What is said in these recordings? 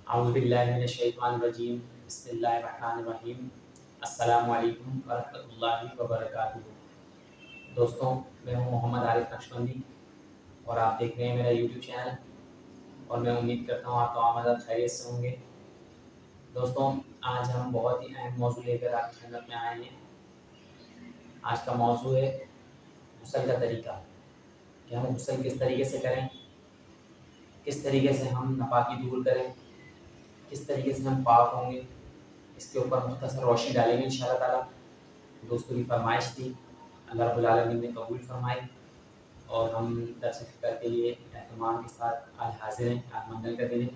اعوذ باللہ من الشیطان الرجیم بسم اللہ الرحمن الرحیم السلام علیکم ورحمۃ اللہ وبرکاتہ۔ دوستوں، میں ہوں محمد عارف نقشبندی اور آپ دیکھ رہے ہیں میرا یوٹیوب چینل، اور میں امید کرتا ہوں آپ تمام حضرات خیریت سے ہوں گے۔ دوستوں، آج ہم بہت ہی اہم موضوع لے کر آپ کی خدمت میں آئے ہیں۔ آج کا موضوع ہے غسل کا طریقہ، کہ ہم غسل کس طریقے سے کریں، کس طریقے سے ہم ناپاکی دور کریں، کس طریقے سے ہم پاک ہوں گے، اس کے اوپر مختصر روشنی ڈالیں گے انشاءاللہ تعالیٰ۔ دوستوں کی فرمائش تھی، اللہ رب العالمین نے قبول فرمائی، اور ہم درس فکر کے لیے اہتمام کے ساتھ آج حاضر ہیں۔ آج منگل کا دن ہے،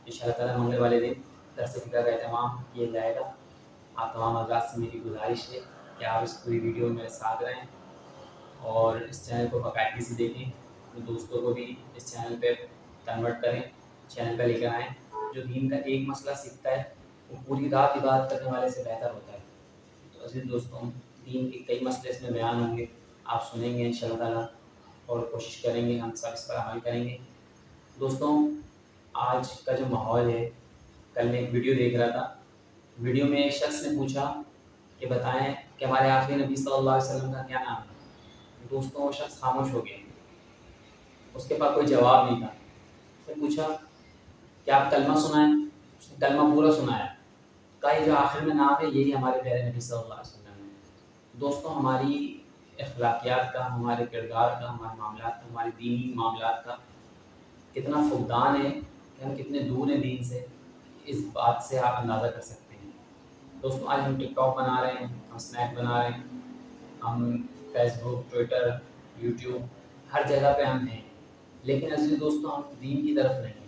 انشاءاللہ تعالیٰ منگل والے دن درس فکر کا اہتمام کیا جائے گا۔ آپ تمام حضرات سے میری گزارش ہے کہ آپ اس پوری ویڈیو میں میرے ساتھ رہیں اور اس چینل کو باقاعدگی سے دیکھیں، اپنے دوستوں کو بھی اس چینل پہ کنورٹ کریں، چینل پہ لے کر آئیں۔ جو دین کا ایک مسئلہ سیکھتا ہے وہ پوری رات عبادت کرنے والے سے بہتر ہوتا ہے۔ تو عزیز دوستوں، دین کے کئی مسئلے اس میں بیان ہوں گے، آپ سنیں گے انشاءاللہ تعالیٰ اور کوشش کریں گے ہم سب اس پر عمل کریں گے۔ دوستوں، آج کا جو ماحول ہے، کل میں ایک ویڈیو دیکھ رہا تھا، ویڈیو میں ایک شخص نے پوچھا کہ بتائیں کہ ہمارے آخری نبی صلی اللہ علیہ وسلم کا کیا نام ہے۔ دوستوں، وہ شخص خاموش ہو گیا، اس کے پاس کوئی جواب نہیں تھا۔ اس نے پوچھا کہ آپ کلمہ سنائیں، اس نے کلمہ پورا سنایا، کہا یہ جو آخر میں نام ہے یہی ہمارے پیارے نبی صلی اللہ علیہ وسلم ہے۔ دوستوں، ہماری اخلاقیات کا، ہمارے کردار کا، ہمارے معاملات کا، ہمارے دینی معاملات کا کتنا فقدان ہے کہ ہم کتنے دور ہیں دین سے، اس بات سے آپ اندازہ کر سکتے ہیں۔ دوستوں، آج ہم ٹک ٹاک بنا رہے ہیں، ہم اسنیپ بنا رہے ہیں، ہم فیس بک، ٹویٹر، یوٹیوب، ہر جگہ پہ ہم ہیں، لیکن عزیز دوستوں ہم دین کی طرف نہیں ہیں۔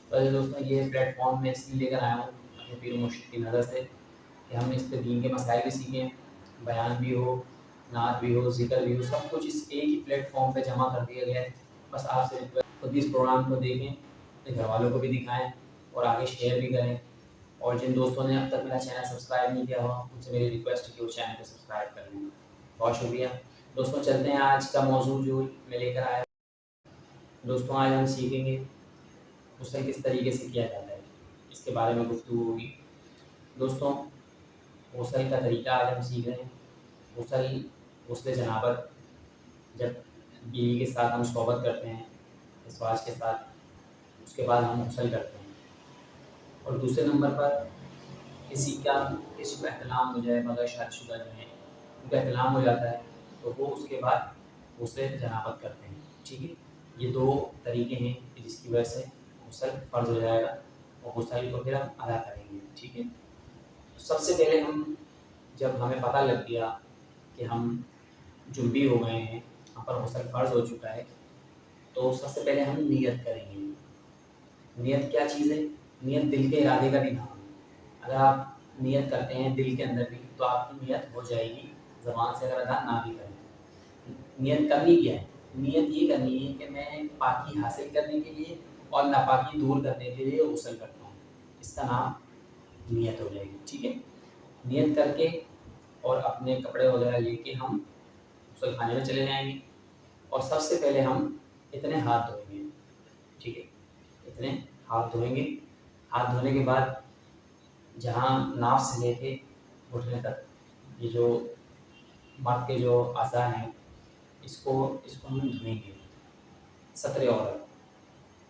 تو عزیز دوستوں، یہ پلیٹ فارم میں اس لیے لے کر آیا ہوں اپنے پیر و مرشد کی نظر سے کہ ہم اس پہ دین کے مسائل بھی سیکھیں، بیان بھی ہو، نعت بھی ہو، ذکر بھی ہو، سب کچھ اس ایک ہی پلیٹ فارم پہ جمع کر دیا گیا ہے۔ بس آپ سے ریکویسٹ، خود بھی اس پروگرام کو دیکھیں، اپنے گھر والوں کو بھی دکھائیں اور آگے شیئر بھی کریں، اور جن دوستوں نے اب تک میرا چینل سبسکرائب نہیں کیا ہوا ان سے میری ریکویسٹ ہے کہ وہ چینل کو سبسکرائب کر لیں۔ بہت شکریہ دوستوں۔ چلتے ہیں آج کا موضوع جو میں لے کر آیا۔ دوستوں، آج ہم سیکھیں گے غسل کس طریقے سے کیا جاتا ہے، اس کے بارے میں گفتگو ہوگی۔ دوستوں، غسل کا طریقہ آج ہم سیکھ رہے ہیں۔ غسل جنابت، جب بیوی کے ساتھ ہم صحبت کرتے ہیں ازواج کے ساتھ، اس کے بعد ہم غسل کرتے ہیں، اور دوسرے نمبر پر کسی کو احتلام ہو جائے، مگر شادی شدہ جو ہیں ان کا احتلام ہو جاتا ہے تو وہ اس کے بعد غسل جنابت کرتے ہیں۔ ٹھیک ہے، یہ دو طریقے ہیں کہ جس کی وجہ سے غسل فرض ہو جائے گا اور غسل کو پھر ہم ادا کریں گے۔ ٹھیک ہے، سب سے پہلے جب ہمیں پتہ لگ گیا کہ ہم جنبی ہو گئے ہیں، ہم پر غسل فرض ہو چکا ہے، تو سب سے پہلے ہم نیت کریں گے۔ نیت کیا چیز ہے؟ نیت دل کے ارادے کا بھی نام ہے۔ اگر آپ نیت کرتے ہیں دل کے اندر بھی تو آپ کی نیت ہو جائے گی، زبان سے اگر ادا نہ بھی کریں۔ نیت کرنی کیا ہے؟ نیت یہ کرنی ہے کہ میں پاکی حاصل کرنے کے لیے اور ناپاکی دور کرنے کے لیے غسل کرتا ہوں، اس کا نام نیت ہو جائے گی۔ ٹھیک ہے، نیت کر کے اور اپنے کپڑے وغیرہ لے کے ہم غسل خانے میں چلے جائیں گے، اور سب سے پہلے ہم اتنے ہاتھ دھوئیں گے۔ ٹھیک ہے، اتنے ہاتھ دھوئیں گے۔ ہاتھ دھونے کے بعد جہاں ناف سے لے کے گھٹنے تک، یہ جو مرد کے جو اعضاء ہیں اس کو ہم دھوئیں گے۔ سطر عورت،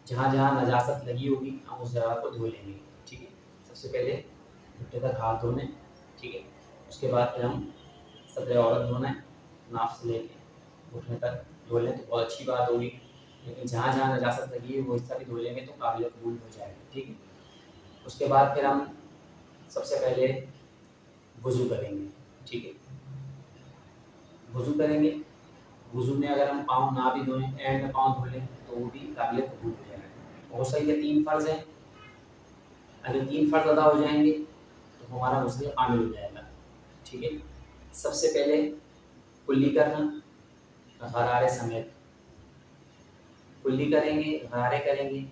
جہاں جہاں نجاست لگی ہوگی ہم اس جگہ کو دھو لیں گے۔ ٹھیک ہے، سب سے پہلے گھٹنے تک ہاتھ دھونے، ٹھیک ہے، اس کے بعد پھر ہم سطر عورت دھونا ہے، ناف سے لے کے گھٹنے تک دھو لیں تو بہت اچھی بات ہوگی، لیکن جہاں جہاں نجاست لگی ہے وہ حصہ بھی دھو لیں گے تو قابل قبول ہو جائے گا۔ ٹھیک ہے، اس کے بعد پھر ہم سب سے پہلے وضو کریں گے۔ ٹھیک ہے، وضو کریں گے۔ وضو میں اگر ہم پاؤں نہ بھی دھوئیں، اینڈ میں پاؤں دھو لیں تو وہ بھی قابل قبول ہو جائے گا۔ غسل کے 3 فرض ہیں، اگر 3 فرض ادا ہو جائیں گے تو ہمارا غسل عامل ہو جائے گا۔ ٹھیک ہے، سب سے پہلے کلی کرنا، غرارے سمیت کلی کریں گے، غرارے کریں گے،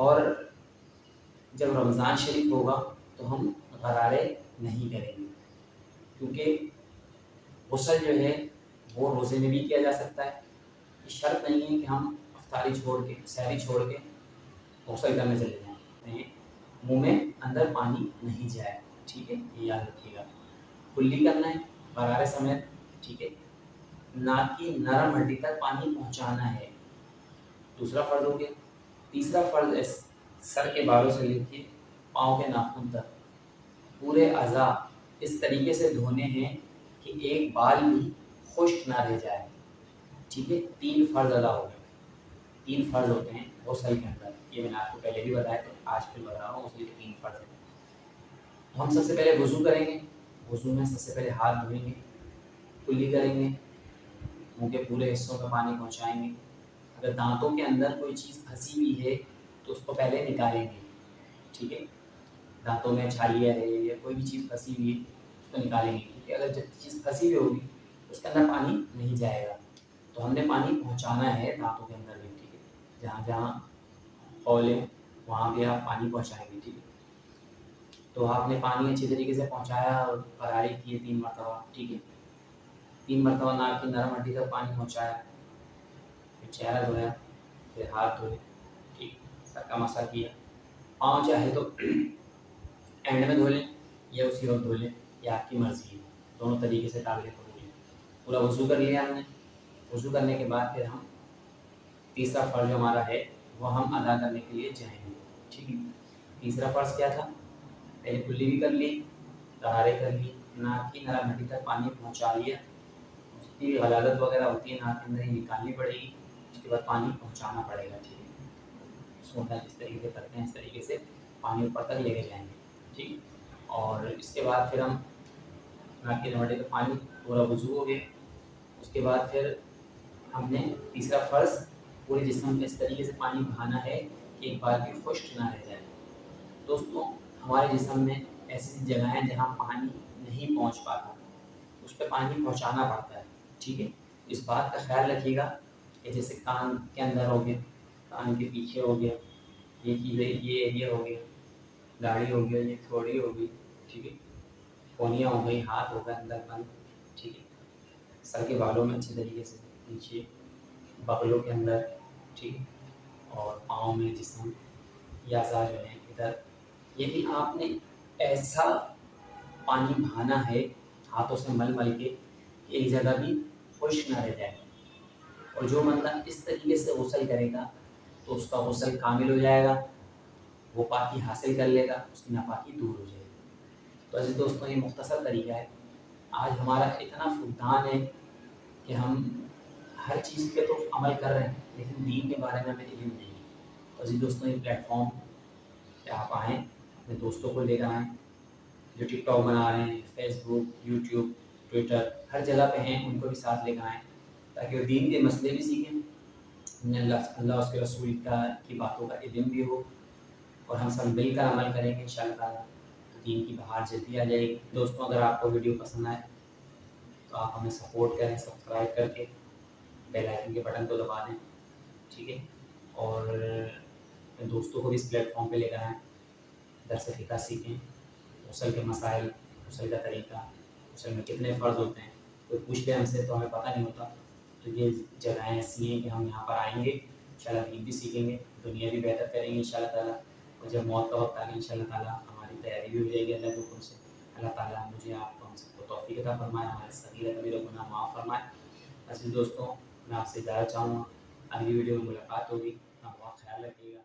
اور جب رمضان شریف ہوگا تو ہم غرارے نہیں کریں گے، کیونکہ غسل جو ہے وہ روزے میں بھی کیا جا سکتا ہے۔ یہ شرط نہیں ہے کہ ہم افطاری چھوڑ کے، سحری چھوڑ کے غسل کرنے چلے جائیں، منہ میں اندر پانی نہیں جائے، ٹھیک ہے، یہ یاد رکھیے گا۔ کلی کرنا ہے غرارے سمیت، ٹھیک ہے، ناک کی نرم ہڈی تک پانی پہنچانا ہے، دوسرا فرض ہو گیا۔ تیسرا فرض ہے سر کے بالوں سے لے کے پاؤں کے ناخن تک پورے اعضاء اس طریقے سے دھونے ہیں کہ ایک بال بھی خشک نہ رہ جائے، ٹھیک ہے۔ 3 فرض ادا ہو گئے، 3 فرض ہوتے ہیں غسل کے اندر، یہ میں نے آپ کو پہلے بھی بتایا تھا، آج پھر بتا رہا ہوں، غسل کے 3 فرض ہیں۔ تو ہم سب سے پہلے وضو کریں گے، وضو میں سب سے پہلے ہاتھ دھوئیں گے، کلی کریں گے، منہ کے پورے حصوں میں پانی پہنچائیں گے، اگر دانتوں کے اندر کوئی چیز پھنسی ہوئی ہے تو اس کو پہلے نکالیں گے، ٹھیک ہے، دانتوں میں چھالیا ہے یا کوئی بھی چیز پھنسی ہوئی ہے اس کو نکالیں گے، کیونکہ اگر جب چیز پھنسی ہوئی ہوگی اس کے اندر پانی نہیں جائے گا، تو ہم نے پانی پہنچانا ہے دانتوں کے اندر بھی، ٹھیک ہے، جہاں جہاں ہول ہے وہاں بھی آپ پانی پہنچائیں گے، ٹھیک ہے۔ تو آپ نے پانی اچھی طریقے سے پہنچایا اور غرارے کیے 3 مرتبہ، ٹھیک ہے، 3 مرتبہ ناک کی نرم ہڈی تک پانی پہنچایا، پھر چہرہ دھویا، پھر ہاتھ دھوئے، ٹھیک، سر کا مسح کیا، پاؤں چاہے تو اینڈ میں دھو لیں یا اسی وقت دھو لیں، یہ آپ کی مرضی ہے، دونوں طریقے سے قابل قبول ہے۔ پورا وضو کر لیا ہم نے، وضو کرنے کے بعد پھر ہم تیسرا فرض جو ہمارا ہے وہ ہم ادا کرنے کے لیے جائیں گے، ٹھیک ہے۔ تیسرا فرض کیا تھا؟ پہلے کلی بھی کر لی، طہارت کر لی، ناک کی نرم ہڈی تک پانی پہنچا لیا، اس کی غلازت وغیرہ ہوتی ہے ناک کے اندر ہی نکالنی پڑے گی، اس کے بعد پانی پہنچانا پڑے گا، ٹھیک ہے، اس کو جس طریقے سے کرتے ہیں اس طریقے سے پانی اوپر تک لے کے جائیں گے، ٹھیک، اور اس کے بعد پھر ہم ناک کی نرم ہڈی تک پانی پورا وضو ہو گیا، اس کے بعد پھر ہم نے تیسرا فرض پورے جسم میں اس طریقے سے پانی بہانا ہے کہ ایک بار بھی خشک نہ رہ جائے۔ دوستوں ہمارے جسم میں ایسی جگہیں ہیں جہاں پانی نہیں پہنچ پاتا، اس پہ پانی پہنچانا پڑتا ہے، ٹھیک ہے، اس بات کا خیال رکھیے گا کہ جیسے کان کے اندر ہو گیا، کان کے پیچھے ہو گیا، یہ چیزیں، یہ ایریا ہو گیا، داڑھی ہو گیا، یہ تھوڑی ہو گئی، ٹھیک ہے، کونیاں ہو گئی، ہاتھ ہو گیا اندر بند، ٹھیک ہے، سر کے بالوں میں اچھی طریقے سے نیچے، بغلوں کے اندر، ٹھیک، اور پاؤں میں جسم یا اعضاء جو ہیں ادھر، یہ بھی آپ نے ایسا پانی بہانا ہے ہاتھوں سے مل مل کے کہ ایک جگہ بھی خشک نہ رہ جائے، اور جو بندہ اس طریقے سے غسل کرے گا تو اس کا غسل کامل ہو جائے گا، وہ پاکی حاصل کر لے گا، اس کی ناپاکی دور ہو جائے گی۔ تو عزیز دوستوں یہ مختصر طریقہ ہے، آج ہمارا اتنا فقدان ہے کہ ہم ہر چیز پہ تو عمل کر رہے ہیں لیکن دین کے بارے میں ہمیں علم نہیں ہے۔ تو عزیز دوستوں یہ پلیٹ فارم پہ آپ آئیں، اپنے دوستوں کو لے کر آئیں جو ٹک ٹاک بنا رہے ہیں، فیس بک، یوٹیوب، ٹویٹر، ہر جگہ پہ ہیں، ان کو بھی ساتھ لے کر آئیں تاکہ وہ دین کے مسئلے بھی سیکھیں، انہیں اللہ اس کے رسول کی باتوں کا علم بھی ہو، اور ہم سب مل کر عمل کریں گے انشاءاللہ تعالیٰ تو دین کی بہار جلدی آ جائے گی۔ دوستوں اگر آپ کو ویڈیو پسند آئے تو آپ ہمیں سپورٹ کریں، سبسکرائب کر کے بیل آئکن کے بٹن کو دبا دیں، ٹھیک ہے، اور اپنے دوستوں کو بھی اس پلیٹ فارم پہ لے کر آئیں، درس فقہ سیکھیں، غسل کے مسائل، غسل کا طریقہ، غسل میں کتنے فرض ہوتے ہیں، کوئی پوچھ لے ہم سے تو ہمیں پتہ نہیں ہوتا، تو یہ جگہیں ایسی ہیں کہ ہم یہاں پر آئیں گے انشاءاللہ دین بھی سیکھیں گے، دنیا بھی بہتر کریں گے انشاءاللہ تعالیٰ، اور جب موت کا وقت آ گیا انشاءاللہ تعالیٰ ہماری تیاری بھی ہو جائے گی اللہ کے حکم سے۔ اللہ تعالیٰ مجھے آپ کو ہم سب کو توفیق عطا فرمائے، ہمارے صغیر کبیرہ گناہ معاف فرمائے۔ عزیز دوستوں میں آپ سے اجازت چاہوں گا، اگلی ویڈیو میں ملاقات ہوگی، اپنا بہت خیال رکھیے گا۔